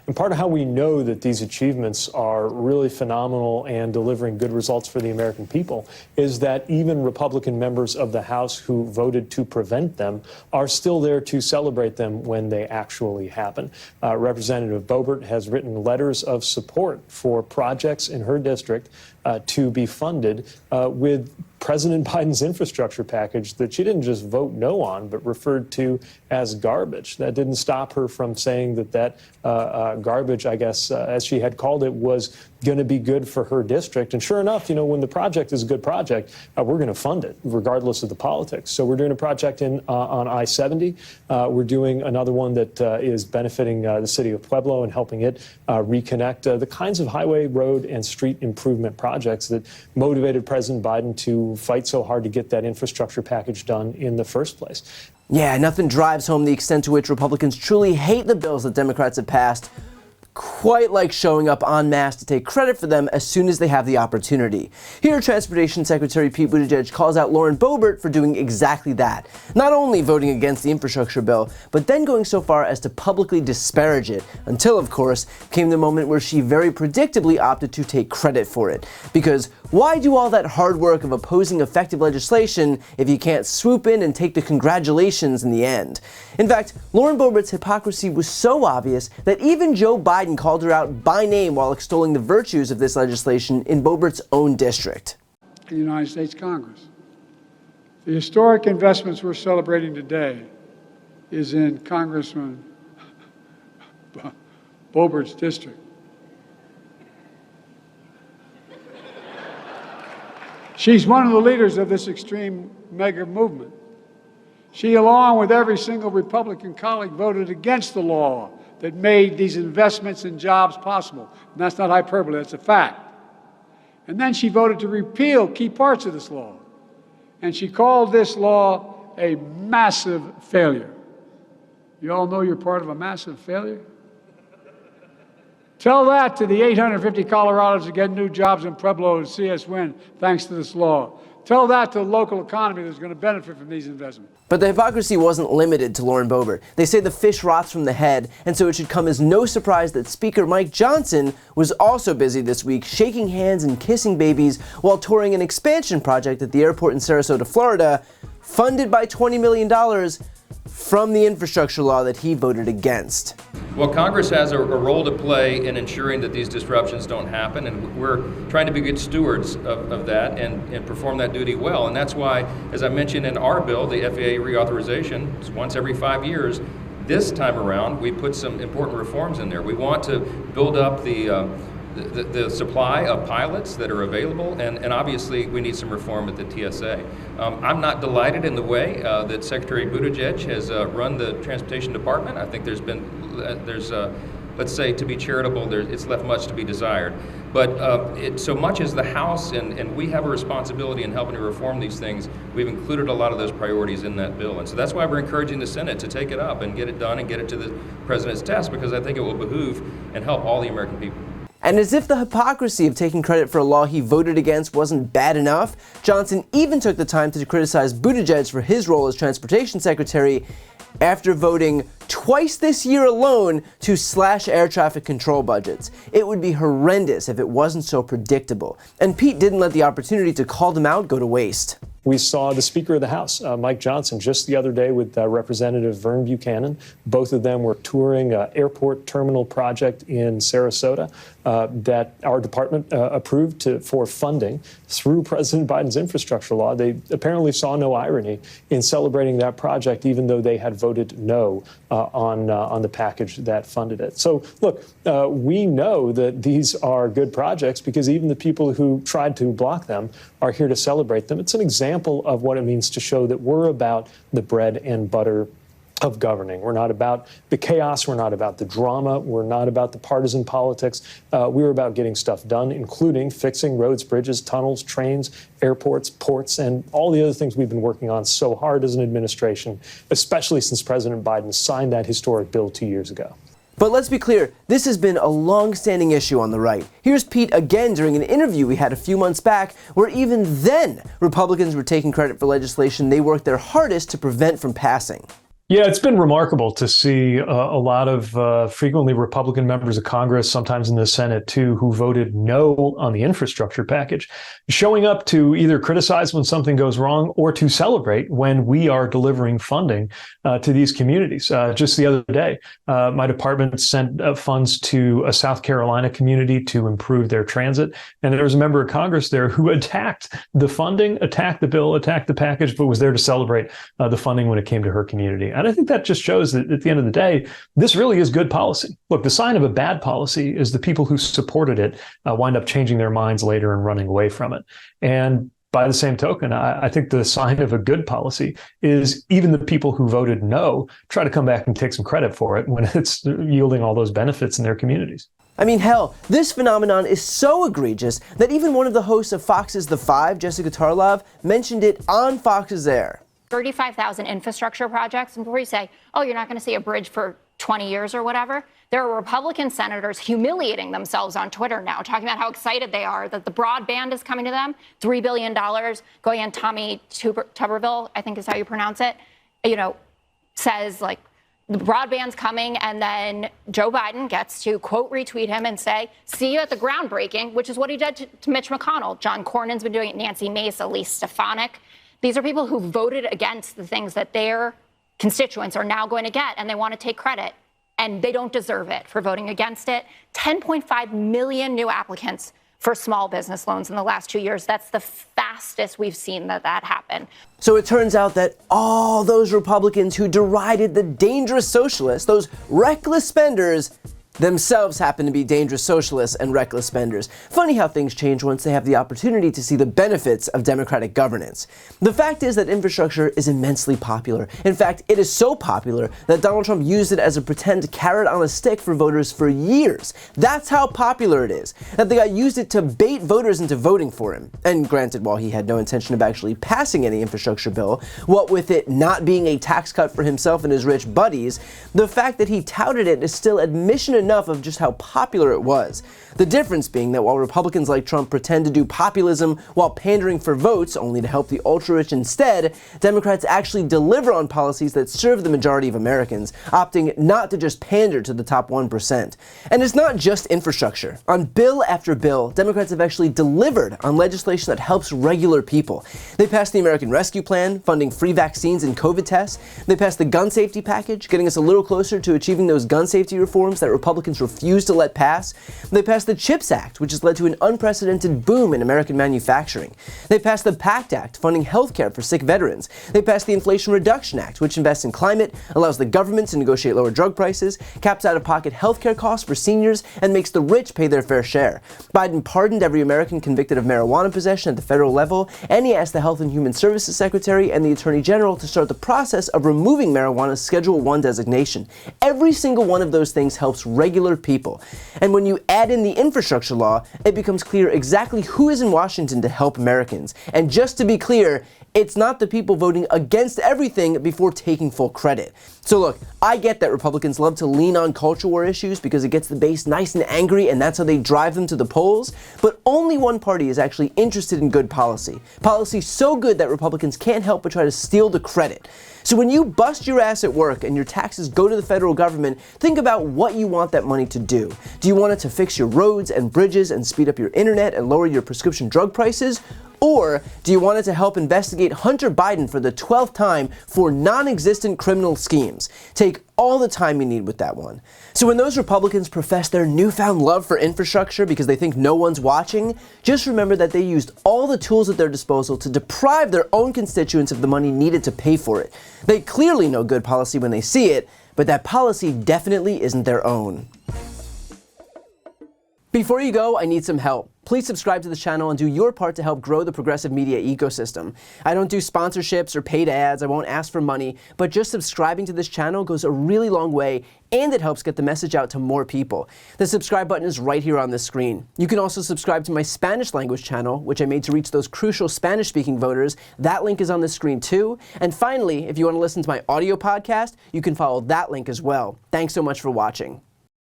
And part of how we know that these achievements are really phenomenal and delivering good results for the American people is that even Republican members of the House who voted to prevent them are still there to celebrate them when they actually happen. Representative Boebert has written letters of support for projects in her district to be funded with President Biden's infrastructure package that she didn't just vote no on, but referred to as garbage. That didn't stop her from saying that garbage, I guess, as she had called it, was going to be good for her district. And sure enough, when the project is a good project, we're going to fund it, regardless of the politics. So we're doing a project on I-70. We're doing another one that is benefiting the city of Pueblo and helping it reconnect the kinds of highway, road, and street improvement projects that motivated President Biden to fight so hard to get that infrastructure package done in the first place. Yeah, nothing drives home the extent to which Republicans truly hate the bills that Democrats have passed, quite like showing up en masse to take credit for them as soon as they have the opportunity. Here, Transportation Secretary Pete Buttigieg calls out Lauren Boebert for doing exactly that. Not only voting against the infrastructure bill, but then going so far as to publicly disparage it, until, of course, came the moment where she very predictably opted to take credit for it. Because why do all that hard work of opposing effective legislation if you can't swoop in and take the congratulations in the end? In fact, Lauren Boebert's hypocrisy was so obvious that even Joe Biden called her out by name while extolling the virtues of this legislation in Boebert's own district. The United States Congress. The historic investments we're celebrating today is in Congressman Boebert's district. She's one of the leaders of this extreme mega movement. She, along with every single Republican colleague, voted against the law that made these investments in jobs possible. And that's not hyperbole, that's a fact. And then she voted to repeal key parts of this law. And she called this law a massive failure. You all know you're part of a massive failure? Tell that to the 850 Colorados that get new jobs in Pueblo and see us win thanks to this law. Tell that to the local economy that's going to benefit from these investments. But the hypocrisy wasn't limited to Lauren Boebert. They say the fish rots from the head, and so it should come as no surprise that Speaker Mike Johnson was also busy this week shaking hands and kissing babies while touring an expansion project at the airport in Sarasota, Florida, funded by $20 million from the infrastructure law that he voted against. Well, Congress has a role to play in ensuring that these disruptions don't happen, and we're trying to be good stewards of that and perform that duty well. And that's why, as I mentioned in our bill, the FAA reauthorization is once every 5 years. This time around, we put some important reforms in there. We want to build up the supply of pilots that are available, and obviously we need some reform at the TSA. I'm not delighted in the way that Secretary Buttigieg has run the Transportation Department. I think there's let's say, to be charitable, it's left much to be desired. But so much as the House and we have a responsibility in helping to reform these things, we've included a lot of those priorities in that bill. And so that's why we're encouraging the Senate to take it up and get it done and get it to the President's desk, because I think it will behoove and help all the American people. And as if the hypocrisy of taking credit for a law he voted against wasn't bad enough, Johnson even took the time to criticize Buttigieg for his role as Transportation Secretary after voting twice this year alone to slash air traffic control budgets. It would be horrendous if it wasn't so predictable. And Pete didn't let the opportunity to call them out go to waste. We saw the Speaker of the House, Mike Johnson, just the other day with Representative Vern Buchanan. Both of them were touring an airport terminal project in Sarasota that our department approved for funding through President Biden's infrastructure law. They apparently saw no irony in celebrating that project, even though they had voted no on the package that funded it. So, look, we know that these are good projects because even the people who tried to block them are here to celebrate them. It's an example of what it means to show that we're about the bread and butter of governing. We're not about the chaos. We're not about the drama. We're not about the partisan politics. We're about getting stuff done, including fixing roads, bridges, tunnels, trains, airports, ports, and all the other things we've been working on so hard as an administration, especially since President Biden signed that historic bill 2 years ago. But let's be clear, this has been a long-standing issue on the right. Here's Pete again during an interview we had a few months back, where even then, Republicans were taking credit for legislation they worked their hardest to prevent from passing. Yeah, it's been remarkable to see a lot of frequently Republican members of Congress, sometimes in the Senate too, who voted no on the infrastructure package, showing up to either criticize when something goes wrong or to celebrate when we are delivering funding to these communities. Just the other day, my department sent funds to a South Carolina community to improve their transit. And there was a member of Congress there who attacked the funding, attacked the bill, attacked the package, but was there to celebrate the funding when it came to her community. And I think that just shows that at the end of the day, this really is good policy. Look, the sign of a bad policy is the people who supported it wind up changing their minds later and running away from it. And by the same token, I think the sign of a good policy is even the people who voted no try to come back and take some credit for it when it's yielding all those benefits in their communities. I mean, hell, this phenomenon is so egregious that even one of the hosts of Fox's The Five, Jessica Tarlov, mentioned it on Fox's Air. 35,000 infrastructure projects, and before you say, oh, you're not going to see a bridge for 20 years or whatever, there are Republican senators humiliating themselves on Twitter now, talking about how excited they are that the broadband is coming to them, $3 billion, going on Tommy Tuberville, I think is how you pronounce it, says, like, the broadband's coming, and then Joe Biden gets to, quote, retweet him and say, see you at the groundbreaking, which is what he did to Mitch McConnell. John Cornyn's been doing it, Nancy Mace, Elise Stefanik. These are people who voted against the things that their constituents are now going to get, and they want to take credit, and they don't deserve it for voting against it. 10.5 million new applicants for small business loans in the last 2 years. That's the fastest we've seen that happen. So it turns out that all those Republicans who derided the dangerous socialists, those reckless spenders, themselves happen to be dangerous socialists and reckless spenders. Funny how things change once they have the opportunity to see the benefits of democratic governance. The fact is that infrastructure is immensely popular. In fact, it is so popular that Donald Trump used it as a pretend carrot on a stick for voters for years. That's how popular it is, that the guy used it to bait voters into voting for him. And granted, while he had no intention of actually passing any infrastructure bill, what with it not being a tax cut for himself and his rich buddies, the fact that he touted it is still admission enough of just how popular it was. The difference being that while Republicans like Trump pretend to do populism while pandering for votes only to help the ultra-rich instead, Democrats actually deliver on policies that serve the majority of Americans, opting not to just pander to the top 1%. And it's not just infrastructure. On bill after bill, Democrats have actually delivered on legislation that helps regular people. They passed the American Rescue Plan, funding free vaccines and COVID tests. They passed the gun safety package, getting us a little closer to achieving those gun safety reforms that Republicans refused to let pass. They passed the CHIPS Act, which has led to an unprecedented boom in American manufacturing. They passed the PACT Act, funding health care for sick veterans. They passed the Inflation Reduction Act, which invests in climate, allows the government to negotiate lower drug prices, caps out-of-pocket health care costs for seniors, and makes the rich pay their fair share. Biden pardoned every American convicted of marijuana possession at the federal level, and he asked the Health and Human Services Secretary and the Attorney General to start the process of removing marijuana's Schedule I designation. Every single one of those things helps regular people. And when you add in the infrastructure law, it becomes clear exactly who is in Washington to help Americans. And just to be clear, it's not the people voting against everything before taking full credit. So look, I get that Republicans love to lean on culture war issues because it gets the base nice and angry and that's how they drive them to the polls, but only one party is actually interested in good policy. Policy so good that Republicans can't help but try to steal the credit. So when you bust your ass at work and your taxes go to the federal government, think about what you want that money to do. Do you want it to fix your roads and bridges and speed up your internet and lower your prescription drug prices? Or do you want it to help investigate Hunter Biden for the 12th time for non-existent criminal schemes? Take all the time you need with that one. So when those Republicans profess their newfound love for infrastructure because they think no one's watching, just remember that they used all the tools at their disposal to deprive their own constituents of the money needed to pay for it. They clearly know good policy when they see it, but that policy definitely isn't their own. Before you go, I need some help. Please subscribe to the channel and do your part to help grow the progressive media ecosystem. I don't do sponsorships or paid ads, I won't ask for money, but just subscribing to this channel goes a really long way and it helps get the message out to more people. The subscribe button is right here on the screen. You can also subscribe to my Spanish language channel, which I made to reach those crucial Spanish-speaking voters. That link is on the screen too. And finally, if you want to listen to my audio podcast, you can follow that link as well. Thanks so much for watching.